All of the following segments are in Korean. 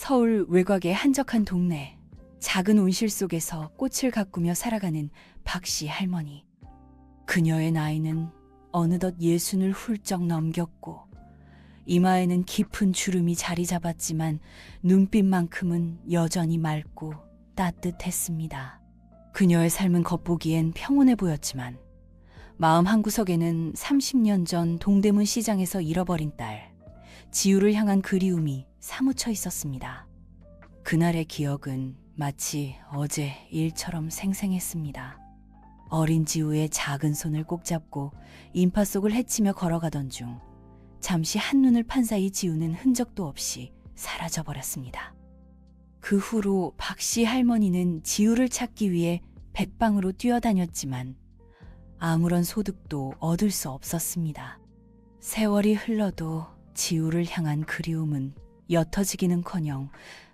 서울 외곽의 한적한 동네, 작은 온실 속에서 꽃을 가꾸며 살아가는 박씨 할머니. 그녀의 나이는 어느덧 60을 훌쩍 넘겼고 이마에는 깊은 주름이 자리 잡았지만 눈빛만큼은 여전히 맑고 따뜻했습니다. 그녀의 삶은 겉보기엔 평온해 보였지만 마음 한구석에는 30년 전 동대문 시장에서 잃어버린 딸, 지우를 향한 그리움이 사무쳐 있었습니다. 그날의 기억은 마치 어제 일처럼 생생했습니다. 어린 지우의 작은 손을 꼭 잡고 인파 속을 헤치며 걸어가던 중 잠시 한눈을 판 사이 지우는 흔적도 없이 사라져버렸습니다. 그 후로 박씨 할머니는 지우를 찾기 위해 백방으로 뛰어다녔지만 아무런 소득도 얻을 수 없었습니다. 세월이 흘러도 지우를 향한 그리움은 옅어지기는커녕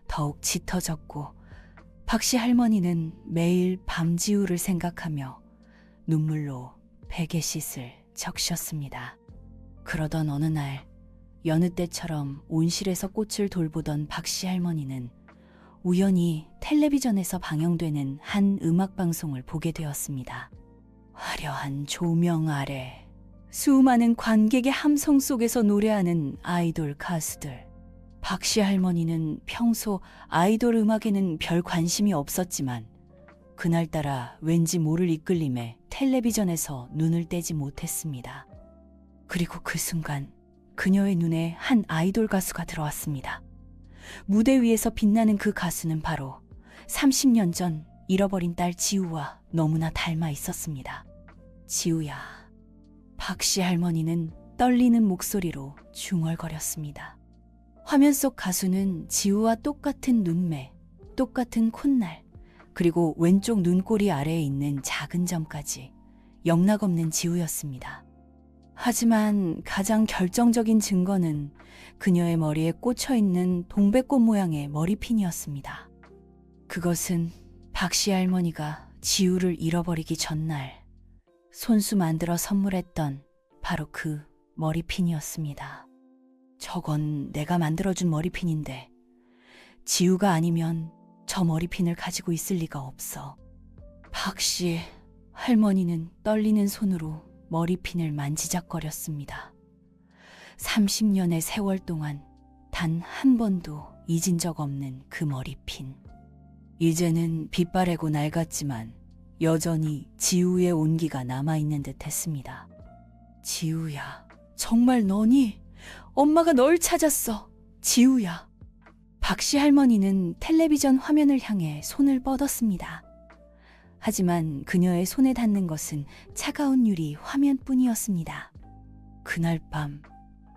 더욱 짙어졌고 박씨 할머니는 매일 밤 지우를 생각하며 눈물로 베개 씻을 적셨습니다. 그러던 어느 날 여느 때처럼 온실에서 꽃을 돌보던 박씨 할머니는 우연히 텔레비전에서 방영되는 한 음악방송을 보게 되었습니다. 화려한 조명 아래 수많은 관객의 함성 속에서 노래하는 아이돌 가수들. 박씨 할머니는 평소 아이돌 음악에는 별 관심이 없었지만 그날따라 왠지 모를 이끌림에 텔레비전에서 눈을 떼지 못했습니다. 그리고 그 순간 그녀의 눈에 한 아이돌 가수가 들어왔습니다. 무대 위에서 빛나는 그 가수는 바로 30년 전 잃어버린 딸 지우와 너무나 닮아 있었습니다. 지우야. 박씨 할머니는 떨리는 목소리로 중얼거렸습니다. 화면 속 가수는 지우와 똑같은 눈매, 똑같은 콧날, 그리고 왼쪽 눈꼬리 아래에 있는 작은 점까지 영락없는 지우였습니다. 하지만 가장 결정적인 증거는 그녀의 머리에 꽂혀있는 동백꽃 모양의 머리핀이었습니다. 그것은 박씨 할머니가 지우를 잃어버리기 전날 손수 만들어 선물했던 바로 그 머리핀이었습니다. 저건 내가 만들어준 머리핀인데 지우가 아니면 저 머리핀을 가지고 있을 리가 없어. 박씨 할머니는 떨리는 손으로 머리핀을 만지작거렸습니다. 30년의 세월 동안 단 한 번도 잊은 적 없는 그 머리핀. 이제는 빛바래고 낡았지만 여전히 지우의 온기가 남아있는 듯 했습니다. 지우야, 정말 너니? 엄마가 널 찾았어. 지우야. 박씨 할머니는 텔레비전 화면을 향해 손을 뻗었습니다. 하지만 그녀의 손에 닿는 것은 차가운 유리 화면뿐이었습니다. 그날 밤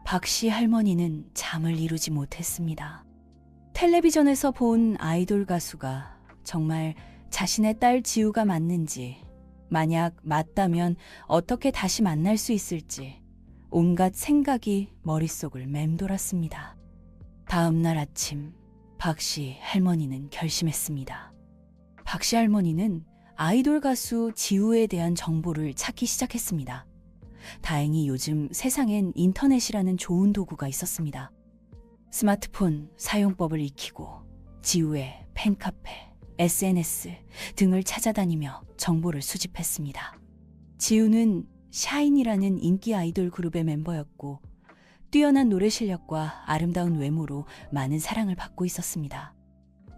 박씨 할머니는 잠을 이루지 못했습니다. 텔레비전에서 본 아이돌 가수가 정말 자신의 딸 지우가 맞는지, 만약 맞다면 어떻게 다시 만날 수 있을지 온갖 생각이 머릿속을 맴돌았습니다. 다음 날 아침 박씨 할머니는 결심했습니다. 박씨 할머니는 아이돌 가수 지우에 대한 정보를 찾기 시작했습니다. 다행히 요즘 세상엔 인터넷이라는 좋은 도구가 있었습니다. 스마트폰 사용법을 익히고 지우의 팬카페, SNS 등을 찾아다니며 정보를 수집했습니다. 지우는 샤인이라는 인기 아이돌 그룹의 멤버였고 뛰어난 노래 실력과 아름다운 외모로 많은 사랑을 받고 있었습니다.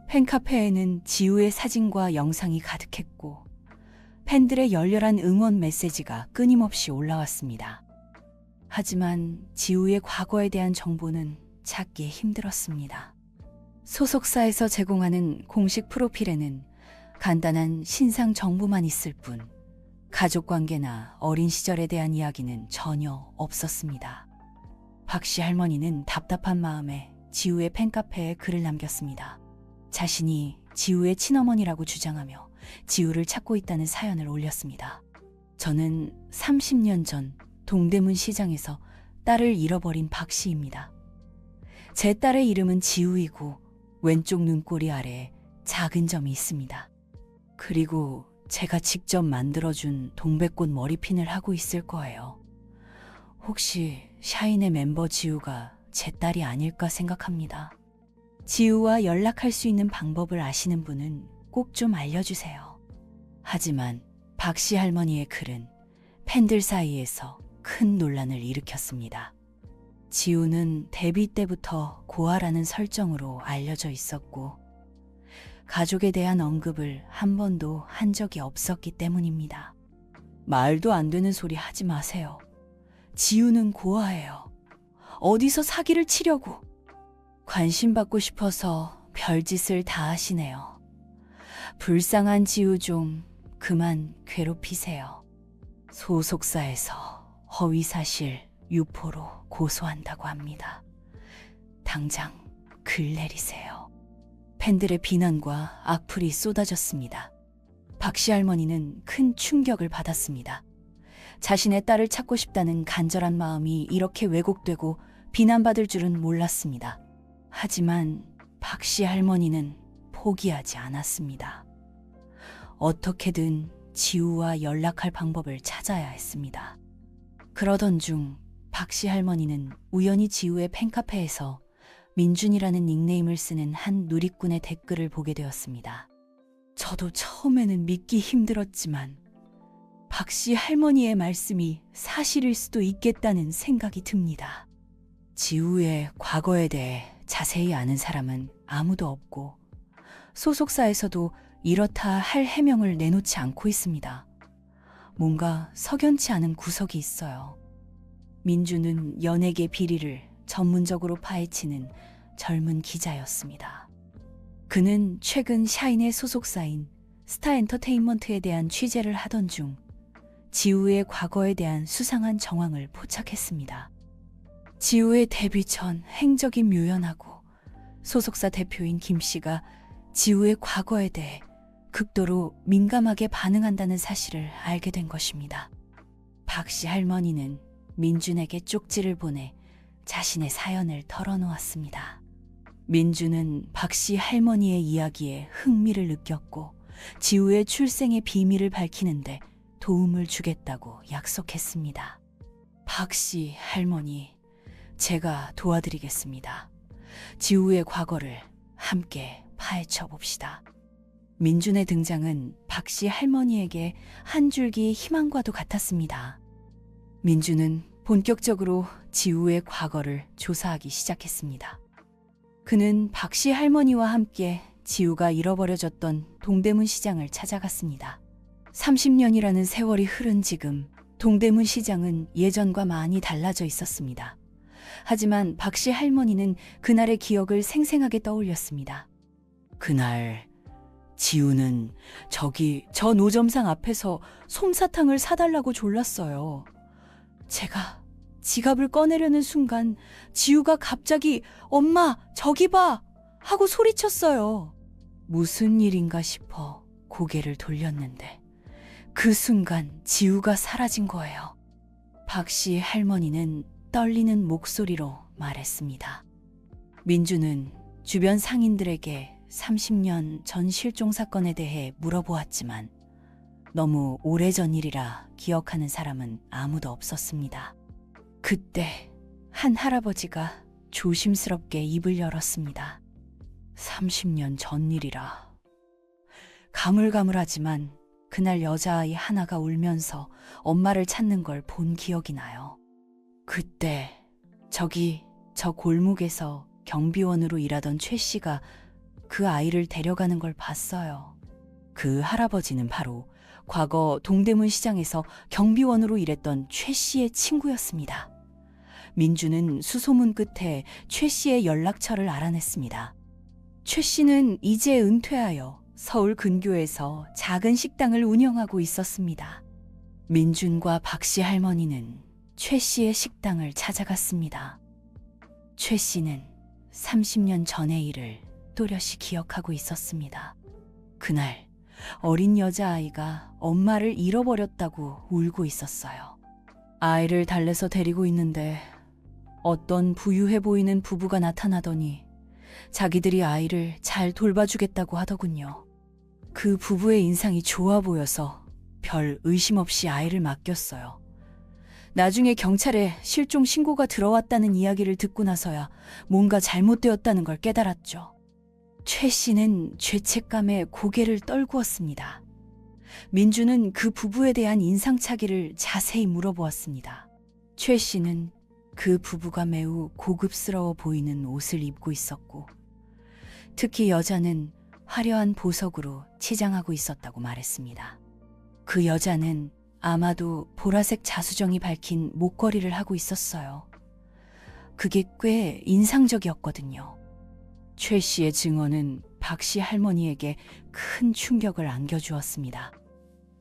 팬카페에는 지우의 사진과 영상이 가득했고 팬들의 열렬한 응원 메시지가 끊임없이 올라왔습니다. 하지만 지우의 과거에 대한 정보는 찾기 힘들었습니다. 소속사에서 제공하는 공식 프로필에는 간단한 신상 정보만 있을 뿐 가족관계나 어린 시절에 대한 이야기는 전혀 없었습니다. 박씨 할머니는 답답한 마음에 지우의 팬카페에 글을 남겼습니다. 자신이 지우의 친어머니라고 주장하며 지우를 찾고 있다는 사연을 올렸습니다. 저는 30년 전 동대문 시장에서 딸을 잃어버린 박씨입니다. 제 딸의 이름은 지우이고 왼쪽 눈꼬리 아래에 작은 점이 있습니다. 그리고 제가 직접 만들어준 동백꽃 머리핀을 하고 있을 거예요. 혹시 샤인의 멤버 지우가 제 딸이 아닐까 생각합니다. 지우와 연락할 수 있는 방법을 아시는 분은 꼭 좀 알려주세요. 하지만 박씨 할머니의 글은 팬들 사이에서 큰 논란을 일으켰습니다. 지우는 데뷔 때부터 고아라는 설정으로 알려져 있었고 가족에 대한 언급을 한 번도 한 적이 없었기 때문입니다. 말도 안 되는 소리 하지 마세요. 지우는 고아예요. 어디서 사기를 치려고. 관심 받고 싶어서 별짓을 다 하시네요. 불쌍한 지우 좀 그만 괴롭히세요. 소속사에서 허위사실 유포로 고소한다고 합니다. 당장 글 내리세요. 팬들의 비난과 악플이 쏟아졌습니다. 박씨 할머니는 큰 충격을 받았습니다. 자신의 딸을 찾고 싶다는 간절한 마음이 이렇게 왜곡되고 비난받을 줄은 몰랐습니다. 하지만 박씨 할머니는 포기하지 않았습니다. 어떻게든 지우와 연락할 방법을 찾아야 했습니다. 그러던 중 박씨 할머니는 우연히 지우의 팬카페에서 민준이라는 닉네임을 쓰는 한 누리꾼의 댓글을 보게 되었습니다. 저도 처음에는 믿기 힘들었지만 박씨 할머니의 말씀이 사실일 수도 있겠다는 생각이 듭니다. 지우의 과거에 대해 자세히 아는 사람은 아무도 없고 소속사에서도 이렇다 할 해명을 내놓지 않고 있습니다. 뭔가 석연치 않은 구석이 있어요. 민주는 연예계 비리를 전문적으로 파헤치는 젊은 기자였습니다. 그는 최근 샤인의 소속사인 스타엔터테인먼트에 대한 취재를 하던 중 지우의 과거에 대한 수상한 정황을 포착했습니다. 지우의 데뷔 전 행적이 묘연하고 소속사 대표인 김 씨가 지우의 과거에 대해 극도로 민감하게 반응한다는 사실을 알게 된 것입니다. 박씨 할머니는 민준에게 쪽지를 보내 자신의 사연을 털어놓았습니다. 민준은 박씨 할머니의 이야기에 흥미를 느꼈고 지우의 출생의 비밀을 밝히는데 도움을 주겠다고 약속했습니다. 박씨 할머니, 제가 도와드리겠습니다. 지우의 과거를 함께 파헤쳐 봅시다. 민준의 등장은 박씨 할머니에게 한 줄기 희망과도 같았습니다. 민준은 본격적으로 지우의 과거를 조사하기 시작했습니다. 그는 박씨 할머니와 함께 지우가 잃어버려졌던 동대문 시장을 찾아갔습니다. 30년이라는 세월이 흐른 지금 동대문 시장은 예전과 많이 달라져 있었습니다. 하지만 박씨 할머니는 그날의 기억을 생생하게 떠올렸습니다. 그날 지우는 저기 저 노점상 앞에서 솜사탕을 사달라고 졸랐어요. 제가 지갑을 꺼내려는 순간 지우가 갑자기 엄마 저기 봐 하고 소리쳤어요. 무슨 일인가 싶어 고개를 돌렸는데 그 순간 지우가 사라진 거예요. 박씨 할머니는 떨리는 목소리로 말했습니다. 민주는 주변 상인들에게 30년 전 실종 사건에 대해 물어보았지만 너무 오래전 일이라 기억하는 사람은 아무도 없었습니다. 그때 한 할아버지가 조심스럽게 입을 열었습니다. 30년 전 일이라. 가물가물하지만 그날 여자아이 하나가 울면서 엄마를 찾는 걸 본 기억이 나요. 그때 저기 저 골목에서 경비원으로 일하던 최 씨가 그 아이를 데려가는 걸 봤어요. 그 할아버지는 바로 과거 동대문 시장에서 경비원으로 일했던 최 씨의 친구였습니다. 민주는 수소문 끝에 최 씨의 연락처를 알아냈습니다. 최 씨는 이제 은퇴하여 서울 근교에서 작은 식당을 운영하고 있었습니다. 민준과 박씨 할머니는 최 씨의 식당을 찾아갔습니다. 최 씨는 30년 전의 일을 또렷이 기억하고 있었습니다. 그날 어린 여자아이가 엄마를 잃어버렸다고 울고 있었어요. 아이를 달래서 데리고 있는데 어떤 부유해 보이는 부부가 나타나더니 자기들이 아이를 잘 돌봐주겠다고 하더군요. 그 부부의 인상이 좋아 보여서 별 의심 없이 아이를 맡겼어요. 나중에 경찰에 실종 신고가 들어왔다는 이야기를 듣고 나서야 뭔가 잘못되었다는 걸 깨달았죠. 최 씨는 죄책감에 고개를 떨구었습니다. 민주는 그 부부에 대한 인상착의를 자세히 물어보았습니다. 최 씨는 그 부부가 매우 고급스러워 보이는 옷을 입고 있었고, 특히 여자는 화려한 보석으로 치장하고 있었다고 말했습니다. 그 여자는 아마도 보라색 자수정이 밝힌 목걸이를 하고 있었어요. 그게 꽤 인상적이었거든요. 최 씨의 증언은 박 씨 할머니에게 큰 충격을 안겨주었습니다.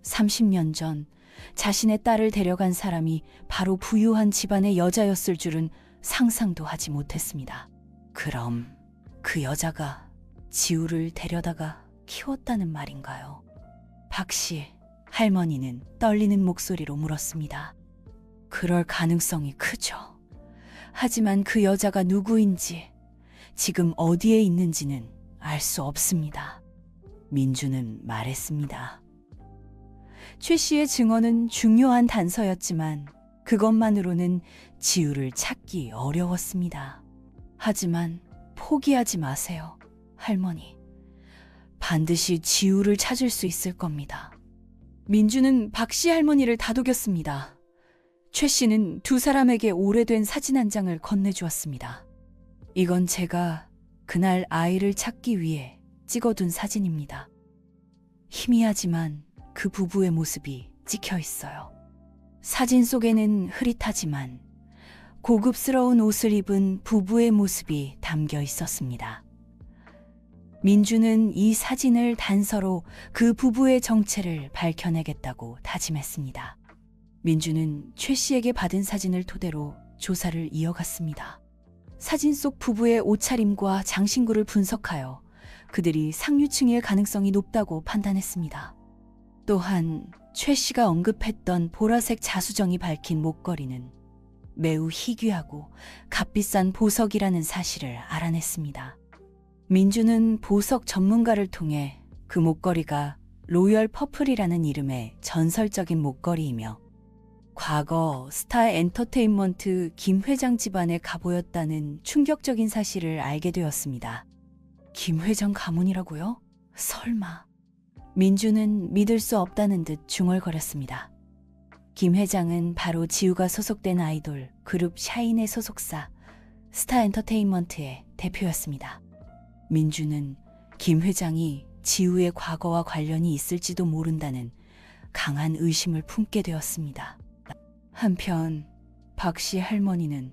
30년 전 자신의 딸을 데려간 사람이 바로 부유한 집안의 여자였을 줄은 상상도 하지 못했습니다. 그럼 그 여자가 지우를 데려다가 키웠다는 말인가요? 박 씨 할머니는 떨리는 목소리로 물었습니다. 그럴 가능성이 크죠. 하지만 그 여자가 누구인지, 지금 어디에 있는지는 알 수 없습니다. 민주는 말했습니다. 최 씨의 증언은 중요한 단서였지만 그것만으로는 지우를 찾기 어려웠습니다. 하지만 포기하지 마세요, 할머니. 반드시 지우를 찾을 수 있을 겁니다. 민주는 박 씨 할머니를 다독였습니다. 최 씨는 두 사람에게 오래된 사진 한 장을 건네주었습니다. 이건 제가 그날 아이를 찾기 위해 찍어둔 사진입니다. 희미하지만 그 부부의 모습이 찍혀 있어요. 사진 속에는 흐릿하지만 고급스러운 옷을 입은 부부의 모습이 담겨 있었습니다. 민주는 이 사진을 단서로 그 부부의 정체를 밝혀내겠다고 다짐했습니다. 민주는 최 씨에게 받은 사진을 토대로 조사를 이어갔습니다. 사진 속 부부의 옷차림과 장신구를 분석하여 그들이 상류층일 가능성이 높다고 판단했습니다. 또한 최 씨가 언급했던 보라색 자수정이 밝힌 목걸이는 매우 희귀하고 값비싼 보석이라는 사실을 알아냈습니다. 민주는 보석 전문가를 통해 그 목걸이가 로열 퍼플이라는 이름의 전설적인 목걸이이며 과거 스타 엔터테인먼트 김 회장 집안의 가보였다는 충격적인 사실을 알게 되었습니다. 김 회장 가문이라고요? 설마. 민주는 믿을 수 없다는 듯 중얼거렸습니다. 김 회장은 바로 지우가 소속된 아이돌 그룹 샤인의 소속사 스타 엔터테인먼트의 대표였습니다. 민주는 김 회장이 지우의 과거와 관련이 있을지도 모른다는 강한 의심을 품게 되었습니다. 한편 박 씨 할머니는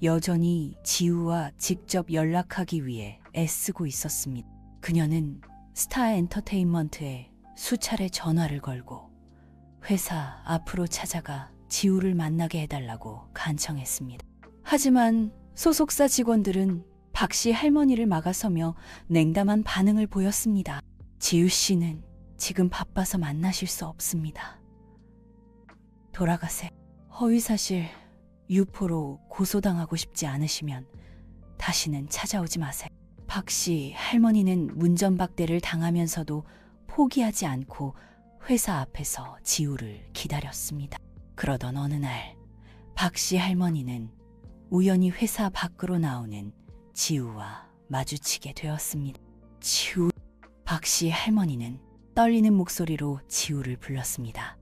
여전히 지우와 직접 연락하기 위해 애쓰고 있었습니다. 그녀는 스타 엔터테인먼트에 수차례 전화를 걸고 회사 앞으로 찾아가 지우를 만나게 해달라고 간청했습니다. 하지만 소속사 직원들은 박 씨 할머니를 막아서며 냉담한 반응을 보였습니다. 지우 씨는 지금 바빠서 만나실 수 없습니다. 돌아가세요. 허위사실 유포로 고소당하고 싶지 않으시면 다시는 찾아오지 마세요. 박 씨 할머니는 문전박대를 당하면서도 포기하지 않고 회사 앞에서 지우를 기다렸습니다. 그러던 어느 날 박 씨 할머니는 우연히 회사 밖으로 나오는 지우와 마주치게 되었습니다. 지우. 박 씨 할머니는 떨리는 목소리로 지우를 불렀습니다.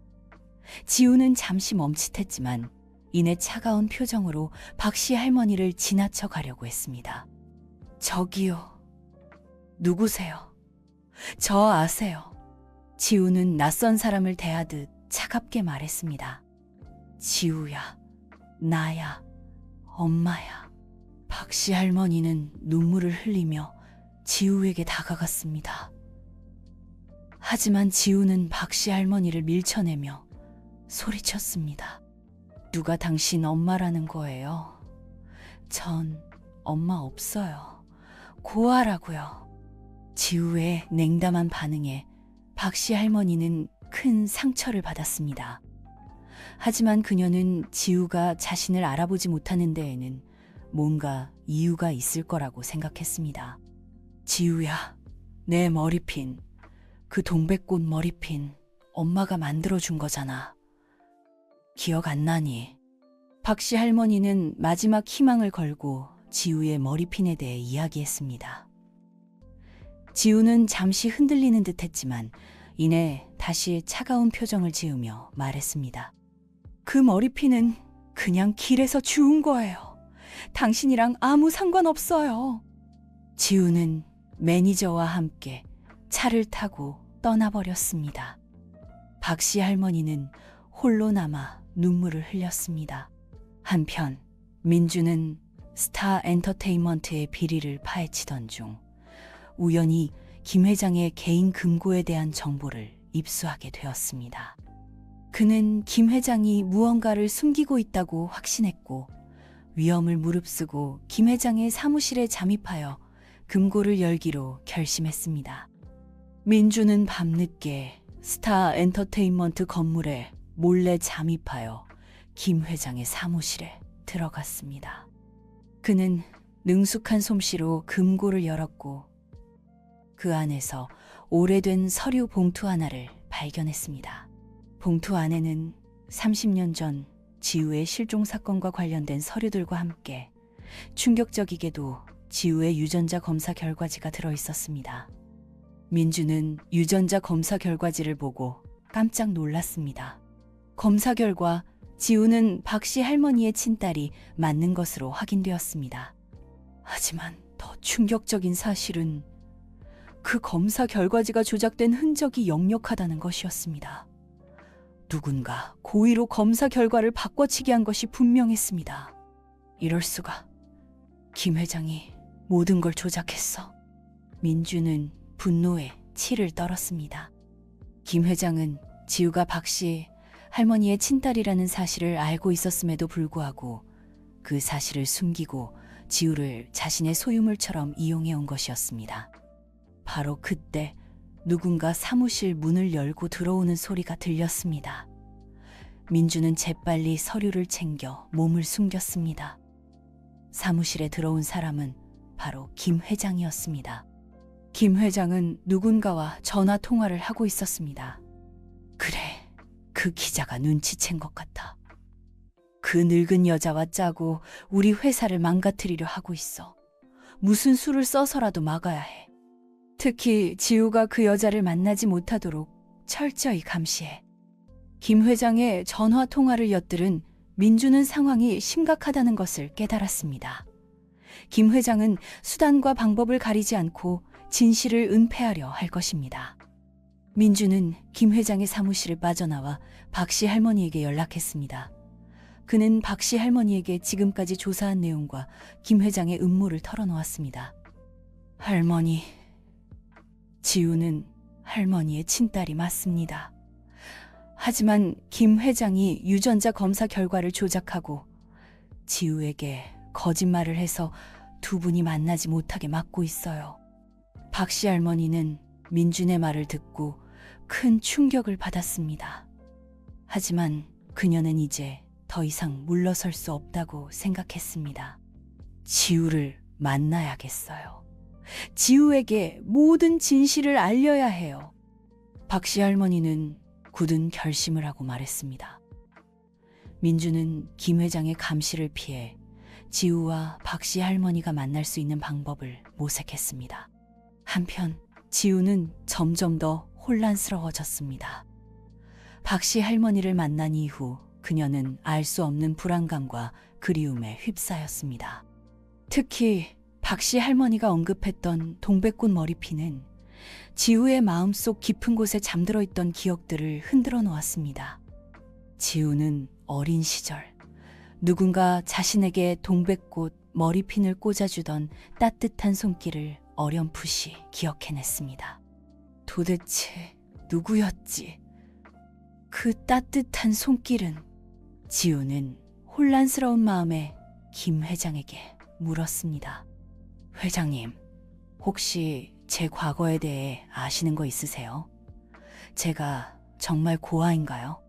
지우는 잠시 멈칫했지만 이내 차가운 표정으로 박 씨 할머니를 지나쳐 가려고 했습니다. 저기요. 누구세요? 저 아세요? 지우는 낯선 사람을 대하듯 차갑게 말했습니다. 지우야, 나야, 엄마야. 박 씨 할머니는 눈물을 흘리며 지우에게 다가갔습니다. 하지만 지우는 박 씨 할머니를 밀쳐내며 소리쳤습니다. 누가 당신 엄마라는 거예요? 전 엄마 없어요. 고아라고요. 지우의 냉담한 반응에 박 씨 할머니는 큰 상처를 받았습니다. 하지만 그녀는 지우가 자신을 알아보지 못하는 데에는 뭔가 이유가 있을 거라고 생각했습니다. 지우야, 내 머리핀, 그 동백꽃 머리핀 엄마가 만들어준 거잖아. 기억 안 나니? 박씨 할머니는 마지막 희망을 걸고 지우의 머리핀에 대해 이야기했습니다. 지우는 잠시 흔들리는 듯 했지만 이내 다시 차가운 표정을 지으며 말했습니다. 그 머리핀은 그냥 길에서 주운 거예요. 당신이랑 아무 상관없어요. 지우는 매니저와 함께 차를 타고 떠나버렸습니다. 박씨 할머니는 홀로 남아 눈물을 흘렸습니다. 한편 민주는 스타 엔터테인먼트의 비리를 파헤치던 중 우연히 김 회장의 개인 금고에 대한 정보를 입수하게 되었습니다. 그는 김 회장이 무언가를 숨기고 있다고 확신했고 위험을 무릅쓰고 김 회장의 사무실에 잠입하여 금고를 열기로 결심했습니다. 민주는 밤늦게 스타 엔터테인먼트 건물에 몰래 잠입하여 김 회장의 사무실에 들어갔습니다. 그는 능숙한 솜씨로 금고를 열었고 그 안에서 오래된 서류 봉투 하나를 발견했습니다. 봉투 안에는 30년 전 지우의 실종 사건과 관련된 서류들과 함께 충격적이게도 지우의 유전자 검사 결과지가 들어있었습니다. 민주는 유전자 검사 결과지를 보고 깜짝 놀랐습니다. 검사 결과 지우는 박씨 할머니의 친딸이 맞는 것으로 확인되었습니다. 하지만 더 충격적인 사실은 그 검사 결과지가 조작된 흔적이 역력하다는 것이었습니다. 누군가 고의로 검사 결과를 바꿔치기 한 것이 분명했습니다. 이럴 수가. 김 회장이 모든 걸 조작했어. 민주는 분노에 치를 떨었습니다. 김 회장은 지우가 박씨 할머니의 친딸이라는 사실을 알고 있었음에도 불구하고 그 사실을 숨기고 지우를 자신의 소유물처럼 이용해 온 것이었습니다. 바로 그때 누군가 사무실 문을 열고 들어오는 소리가 들렸습니다. 민주는 재빨리 서류를 챙겨 몸을 숨겼습니다. 사무실에 들어온 사람은 바로 김 회장이었습니다. 김 회장은 누군가와 전화 통화를 하고 있었습니다. 그래, 그 기자가 눈치챈 것 같아. 그 늙은 여자와 짜고 우리 회사를 망가뜨리려 하고 있어. 무슨 수를 써서라도 막아야 해. 특히 지우가 그 여자를 만나지 못하도록 철저히 감시해. 김 회장의 전화 통화를 엿들은 민주는 상황이 심각하다는 것을 깨달았습니다. 김 회장은 수단과 방법을 가리지 않고 진실을 은폐하려 할 것입니다. 민주는 김 회장의 사무실을 빠져나와 박씨 할머니에게 연락했습니다. 그는 박씨 할머니에게 지금까지 조사한 내용과 김 회장의 음모를 털어놓았습니다. 할머니, 지우는 할머니의 친딸이 맞습니다. 하지만 김 회장이 유전자 검사 결과를 조작하고 지우에게 거짓말을 해서 두 분이 만나지 못하게 막고 있어요. 박씨 할머니는 민준의 말을 듣고 큰 충격을 받았습니다. 하지만 그녀는 이제 더 이상 물러설 수 없다고 생각했습니다. 지우를 만나야겠어요. 지우에게 모든 진실을 알려야 해요. 박씨 할머니는 굳은 결심을 하고 말했습니다. 민주는 김 회장의 감시를 피해 지우와 박씨 할머니가 만날 수 있는 방법을 모색했습니다. 한편 지우는 점점 더 혼란스러워졌습니다. 박씨 할머니를 만난 이후 그녀는 알 수 없는 불안감과 그리움에 휩싸였습니다. 특히 박씨 할머니가 언급했던 동백꽃 머리핀은 지우의 마음속 깊은 곳에 잠들어 있던 기억들을 흔들어 놓았습니다. 지우는 어린 시절 누군가 자신에게 동백꽃 머리핀을 꽂아주던 따뜻한 손길을 어렴풋이 기억해냈습니다. 도대체 누구였지? 그 따뜻한 손길은? 지우는 혼란스러운 마음에 김 회장에게 물었습니다. 회장님, 혹시 제 과거에 대해 아시는 거 있으세요? 제가 정말 고아인가요?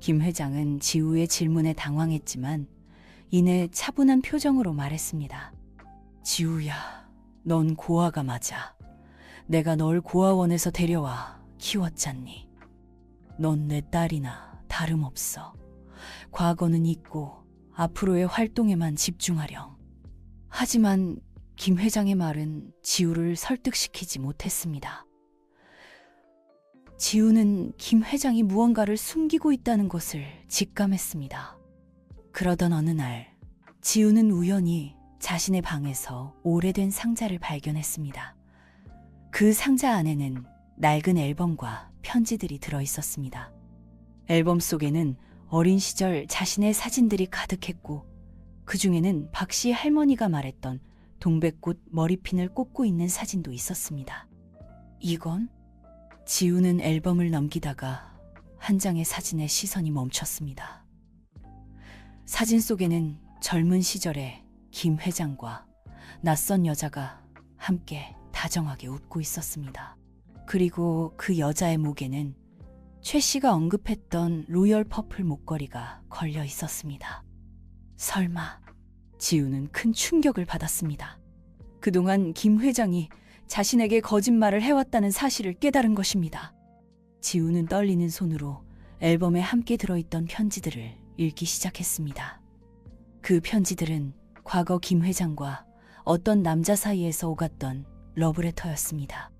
김 회장은 지우의 질문에 당황했지만 이내 차분한 표정으로 말했습니다. 지우야, 넌 고아가 맞아. 내가 널 고아원에서 데려와 키웠잖니. 넌 내 딸이나 다름없어. 과거는 잊고 앞으로의 활동에만 집중하렴. 하지만 김 회장의 말은 지우를 설득시키지 못했습니다. 지우는 김 회장이 무언가를 숨기고 있다는 것을 직감했습니다. 그러던 어느 날, 지우는 우연히 자신의 방에서 오래된 상자를 발견했습니다. 그 상자 안에는 낡은 앨범과 편지들이 들어 있었습니다. 앨범 속에는 어린 시절 자신의 사진들이 가득했고, 그 중에는 박 씨 할머니가 말했던 동백꽃 머리핀을 꽂고 있는 사진도 있었습니다. 이건? 지우는 앨범을 넘기다가 한 장의 사진에 시선이 멈췄습니다. 사진 속에는 젊은 시절의 김 회장과 낯선 여자가 함께 다정하게 웃고 있었습니다. 그리고 그 여자의 목에는 최 씨가 언급했던 로열 퍼플 목걸이가 걸려 있었습니다. 설마, 지우는 큰 충격을 받았습니다. 그동안 김 회장이 자신에게 거짓말을 해왔다는 사실을 깨달은 것입니다. 지우는 떨리는 손으로 앨범에 함께 들어있던 편지들을 읽기 시작했습니다. 그 편지들은 과거 김 회장과 어떤 남자 사이에서 오갔던 러브레터였습니다.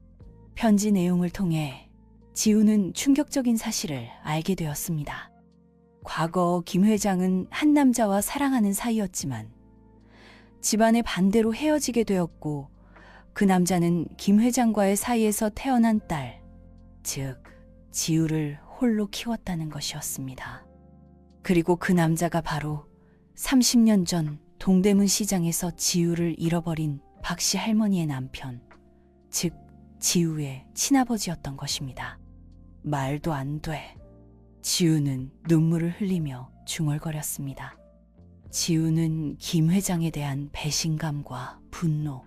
편지 내용을 통해 지우는 충격적인 사실을 알게 되었습니다. 과거 김 회장은 한 남자와 사랑하는 사이였지만 집안의 반대로 헤어지게 되었고, 그 남자는 김 회장과의 사이에서 태어난 딸, 즉 지우를 홀로 키웠다는 것이었습니다. 그리고 그 남자가 바로 30년 전 동대문 시장에서 지우를 잃어버린 박 씨 할머니의 남편, 즉 지우의 친아버지였던 것입니다. 말도 안 돼. 지우는 눈물을 흘리며 중얼거렸습니다. 지우는 김 회장에 대한 배신감과 분노,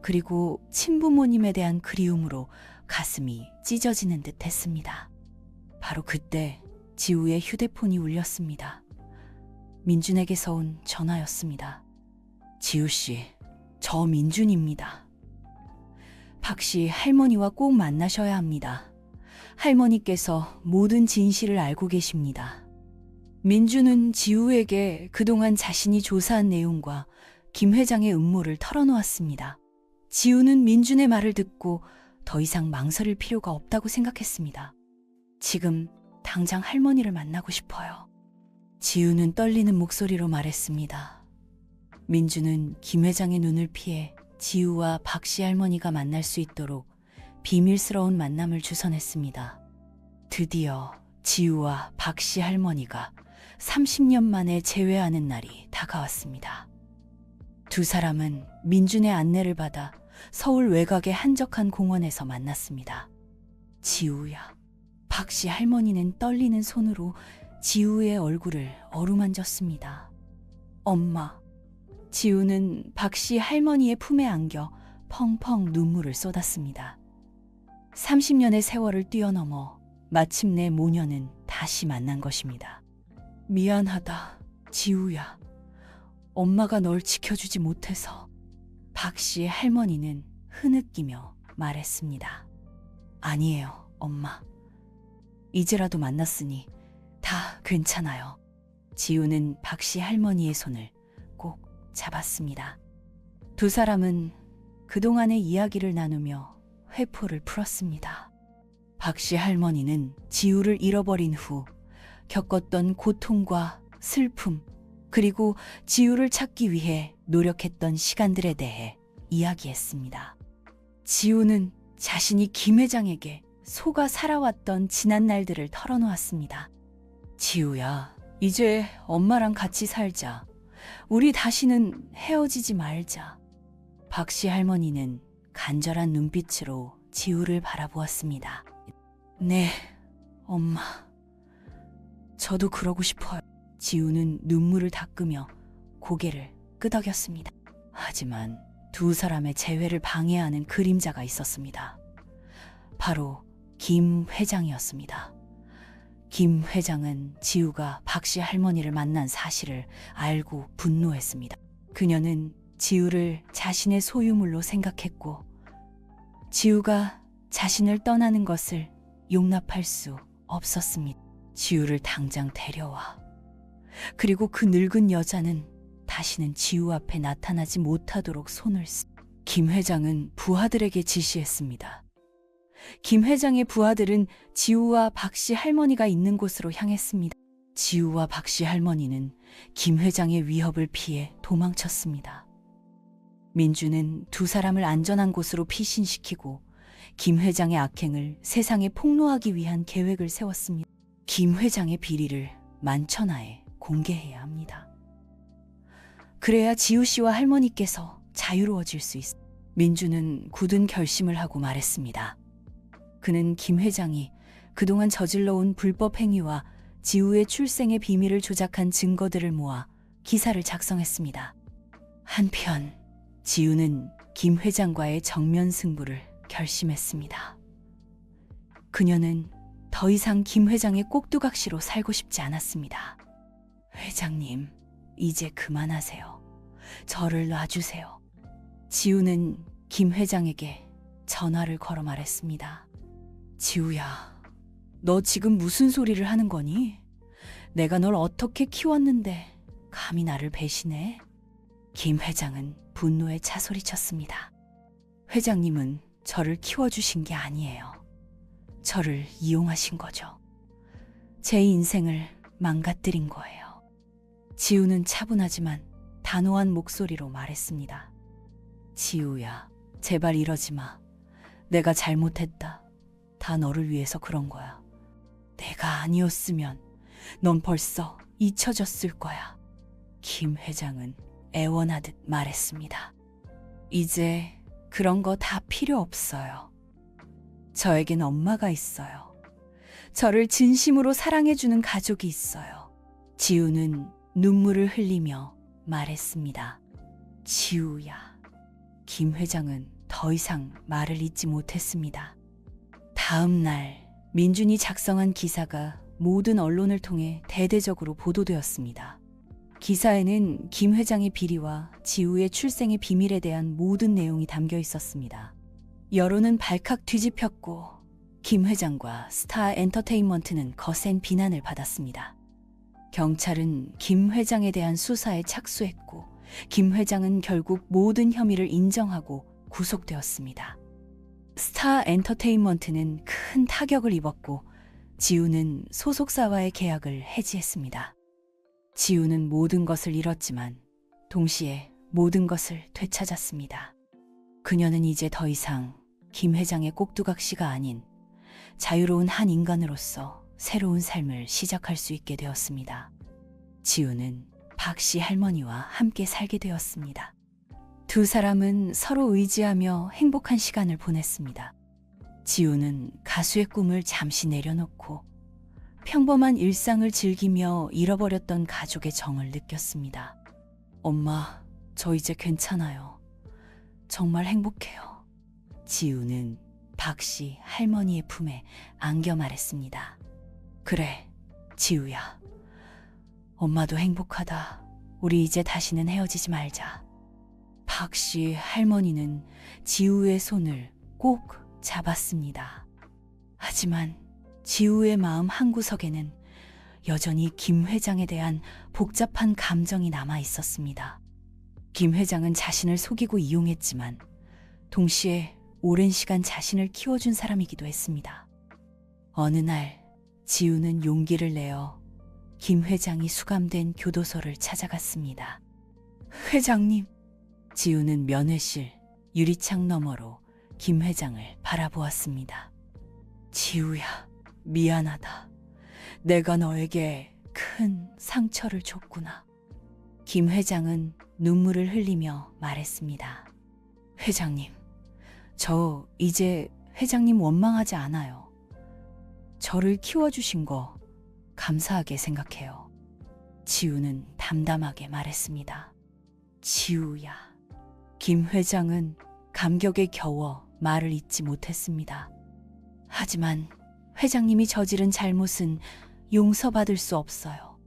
그리고 친부모님에 대한 그리움으로 가슴이 찢어지는 듯 했습니다. 바로 그때 지우의 휴대폰이 울렸습니다. 민준에게서 온 전화였습니다. 지우 씨, 저 민준입니다. 박 씨 할머니와 꼭 만나셔야 합니다. 할머니께서 모든 진실을 알고 계십니다. 민준은 지우에게 그동안 자신이 조사한 내용과 김 회장의 음모를 털어놓았습니다. 지우는 민준의 말을 듣고 더 이상 망설일 필요가 없다고 생각했습니다. 지금 당장 할머니를 만나고 싶어요. 지우는 떨리는 목소리로 말했습니다. 민준은 김 회장의 눈을 피해 지우와 박 씨 할머니가 만날 수 있도록 비밀스러운 만남을 주선했습니다. 드디어 지우와 박 씨 할머니가 30년 만에 재회하는 날이 다가왔습니다. 두 사람은 민준의 안내를 받아 서울 외곽의 한적한 공원에서 만났습니다. 지우야. 박 씨 할머니는 떨리는 손으로 지우의 얼굴을 어루만졌습니다. 엄마. 지우는 박 씨 할머니의 품에 안겨 펑펑 눈물을 쏟았습니다. 30년의 세월을 뛰어넘어 마침내 모녀는 다시 만난 것입니다. 미안하다, 지우야. 엄마가 널 지켜주지 못해서. 박 씨 할머니는 흐느끼며 말했습니다. 아니에요, 엄마. 이제라도 만났으니 다 괜찮아요. 지우는 박 씨 할머니의 손을 꼭 잡았습니다. 두 사람은 그동안의 이야기를 나누며 회포를 풀었습니다. 박 씨 할머니는 지우를 잃어버린 후 겪었던 고통과 슬픔, 그리고 지우를 찾기 위해 노력했던 시간들에 대해 이야기했습니다. 지우는 자신이 김 회장에게 속아 살아왔던 지난 날들을 털어놓았습니다. 지우야, 이제 엄마랑 같이 살자. 우리 다시는 헤어지지 말자. 박 씨 할머니는 간절한 눈빛으로 지우를 바라보았습니다. 네, 엄마. 저도 그러고 싶어요. 지우는 눈물을 닦으며 고개를 끄덕였습니다. 하지만 두 사람의 재회를 방해하는 그림자가 있었습니다. 바로 김 회장이었습니다. 김 회장은 지우가 박 씨 할머니를 만난 사실을 알고 분노했습니다. 그녀는 지우를 자신의 소유물로 생각했고, 지우가 자신을 떠나는 것을 용납할 수 없었습니다. 지우를 당장 데려와. 그리고 그 늙은 여자는 다시는 지우 앞에 나타나지 못하도록 손을 김 회장은 부하들에게 지시했습니다. 김 회장의 부하들은 지우와 박씨 할머니가 있는 곳으로 향했습니다. 지우와 박씨 할머니는 김 회장의 위협을 피해 도망쳤습니다. 민주는 두 사람을 안전한 곳으로 피신시키고 김 회장의 악행을 세상에 폭로하기 위한 계획을 세웠습니다. 김 회장의 비리를 만천하에 공개해야 합니다. 그래야 지우 씨와 할머니께서 자유로워질 수 있습니다. 민주는 굳은 결심을 하고 말했습니다. 그는 김 회장이 그동안 저질러온 불법 행위와 지우의 출생의 비밀을 조작한 증거들을 모아 기사를 작성했습니다. 한편 지우는 김 회장과의 정면 승부를 결심했습니다. 그녀는 더 이상 김 회장의 꼭두각시로 살고 싶지 않았습니다. 회장님, 이제 그만하세요. 저를 놔주세요. 지우는 김 회장에게 전화를 걸어 말했습니다. 지우야, 너 지금 무슨 소리를 하는 거니? 내가 널 어떻게 키웠는데 감히 나를 배신해? 김 회장은 분노에 차소리쳤습니다. 회장님은 저를 키워주신 게 아니에요. 저를 이용하신 거죠. 제 인생을 망가뜨린 거예요. 지우는 차분하지만 단호한 목소리로 말했습니다. 지우야, 제발 이러지 마. 내가 잘못했다. 다 너를 위해서 그런 거야. 내가 아니었으면 넌 벌써 잊혀졌을 거야. 김 회장은 애원하듯 말했습니다. 이제 그런 거 다 필요 없어요. 저에겐 엄마가 있어요. 저를 진심으로 사랑해주는 가족이 있어요. 지우는 눈물을 흘리며 말했습니다. 지우야. 김 회장은 더 이상 말을 잇지 못했습니다. 다음 날 민준이 작성한 기사가 모든 언론을 통해 대대적으로 보도되었습니다. 기사에는 김 회장의 비리와 지우의 출생의 비밀에 대한 모든 내용이 담겨 있었습니다. 여론은 발칵 뒤집혔고 김 회장과 스타 엔터테인먼트는 거센 비난을 받았습니다. 경찰은 김 회장에 대한 수사에 착수했고 김 회장은 결국 모든 혐의를 인정하고 구속되었습니다. 스타 엔터테인먼트는 큰 타격을 입었고 지우는 소속사와의 계약을 해지했습니다. 지우는 모든 것을 잃었지만 동시에 모든 것을 되찾았습니다. 그녀는 이제 더 이상 김 회장의 꼭두각시가 아닌 자유로운 한 인간으로서 새로운 삶을 시작할 수 있게 되었습니다. 지우는 박씨 할머니와 함께 살게 되었습니다. 두 사람은 서로 의지하며 행복한 시간을 보냈습니다. 지우는 가수의 꿈을 잠시 내려놓고 평범한 일상을 즐기며 잃어버렸던 가족의 정을 느꼈습니다. 엄마, 저 이제 괜찮아요. 정말 행복해요. 지우는 박씨 할머니의 품에 안겨 말했습니다. 그래, 지우야. 엄마도 행복하다. 우리 이제 다시는 헤어지지 말자. 박씨 할머니는 지우의 손을 꼭 잡았습니다. 하지만 지우의 마음 한구석에는 여전히 김 회장에 대한 복잡한 감정이 남아 있었습니다. 김 회장은 자신을 속이고 이용했지만 동시에 오랜 시간 자신을 키워준 사람이기도 했습니다. 어느 날 지우는 용기를 내어 김 회장이 수감된 교도소를 찾아갔습니다. 회장님. 지우는 면회실 유리창 너머로 김 회장을 바라보았습니다. 지우야, 미안하다. 내가 너에게 큰 상처를 줬구나. 김 회장은 눈물을 흘리며 말했습니다. 회장님, 저 이제 회장님 원망하지 않아요. 저를 키워주신 거 감사하게 생각해요. 지우는 담담하게 말했습니다. 지우야. 김 회장은 감격에 겨워 말을 잇지 못했습니다. 하지만 회장님이 저지른 잘못은 용서받을 수 없어요.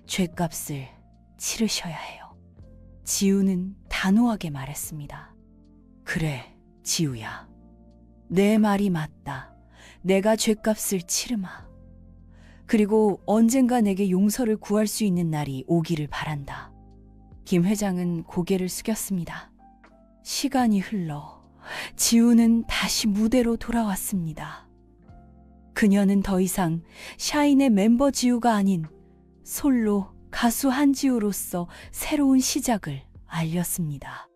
죗값을 치르셔야 해요. 지우는 단호하게 말했습니다. 그래, 지우야. 내 말이 맞다. 내가 죗값을 치르마. 그리고 언젠가 내게 용서를 구할 수 있는 날이 오기를 바란다. 김 회장은 고개를 숙였습니다. 시간이 흘러 지우는 다시 무대로 돌아왔습니다. 그녀는 더 이상 샤인의 멤버 지우가 아닌 솔로 가수 한지우로서 새로운 시작을 알렸습니다.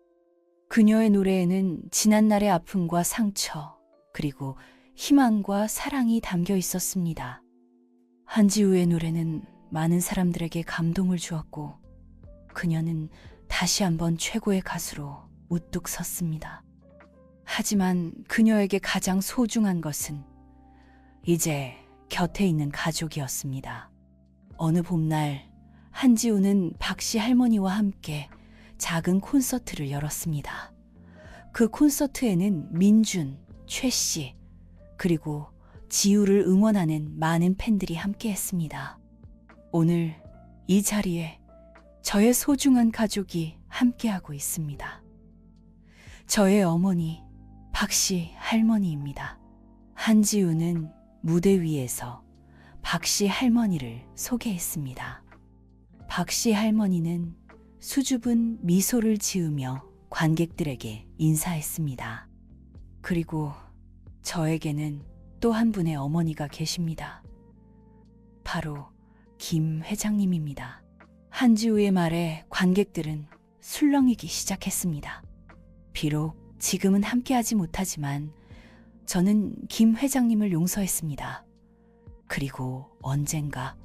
그녀의 노래에는 지난날의 아픔과 상처, 그리고 희망과 사랑이 담겨 있었습니다. 한지우의 노래는 많은 사람들에게 감동을 주었고, 그녀는 다시 한번 최고의 가수로 우뚝 섰습니다. 하지만 그녀에게 가장 소중한 것은 이제 곁에 있는 가족이었습니다. 어느 봄날 한지우는 박씨 할머니와 함께 작은 콘서트를 열었습니다. 그 콘서트에는 민준, 최씨, 그리고 지우를 응원하는 많은 팬들이 함께했습니다. 오늘 이 자리에 저의 소중한 가족이 함께하고 있습니다. 저의 어머니, 박씨 할머니입니다. 한지우는 무대 위에서 박씨 할머니를 소개했습니다. 박씨 할머니는 수줍은 미소를 지으며 관객들에게 인사했습니다. 그리고 저에게는 또 한 분의 어머니가 계십니다. 바로 김 회장님입니다. 한지우의 말에 관객들은 술렁이기 시작했습니다. 비록 지금은 함께하지 못하지만 저는 김 회장님을 용서했습니다. 그리고 언젠가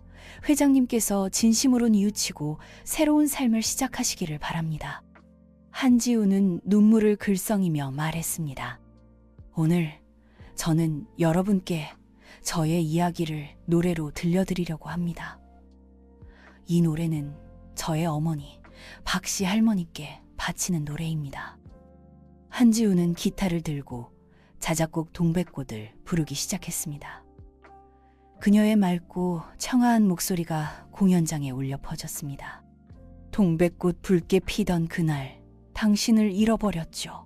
회장님께서 진심으로 뉘우치고 새로운 삶을 시작하시기를 바랍니다. 한지우는 눈물을 글썽이며 말했습니다. 오늘 저는 여러분께 저의 이야기를 노래로 들려드리려고 합니다. 이 노래는 저의 어머니, 박씨 할머니께 바치는 노래입니다. 한지우는 기타를 들고 자작곡 동백꽃을 부르기 시작했습니다. 그녀의 맑고 청아한 목소리가 공연장에 울려 퍼졌습니다. 동백꽃 붉게 피던 그날, 당신을 잃어버렸죠.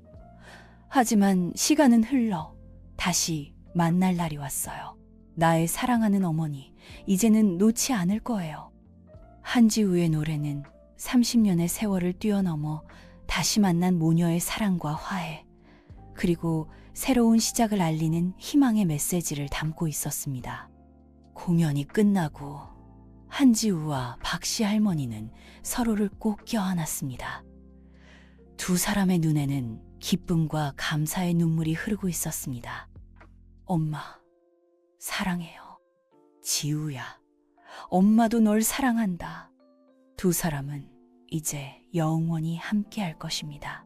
하지만 시간은 흘러 다시 만날 날이 왔어요. 나의 사랑하는 어머니, 이제는 놓지 않을 거예요. 한지우의 노래는 30년의 세월을 뛰어넘어 다시 만난 모녀의 사랑과 화해, 그리고 새로운 시작을 알리는 희망의 메시지를 담고 있었습니다. 공연이 끝나고 한지우와 박씨 할머니는 서로를 꼭 껴안았습니다. 두 사람의 눈에는 기쁨과 감사의 눈물이 흐르고 있었습니다. 엄마, 사랑해요. 지우야, 엄마도 널 사랑한다. 두 사람은 이제 영원히 함께할 것입니다.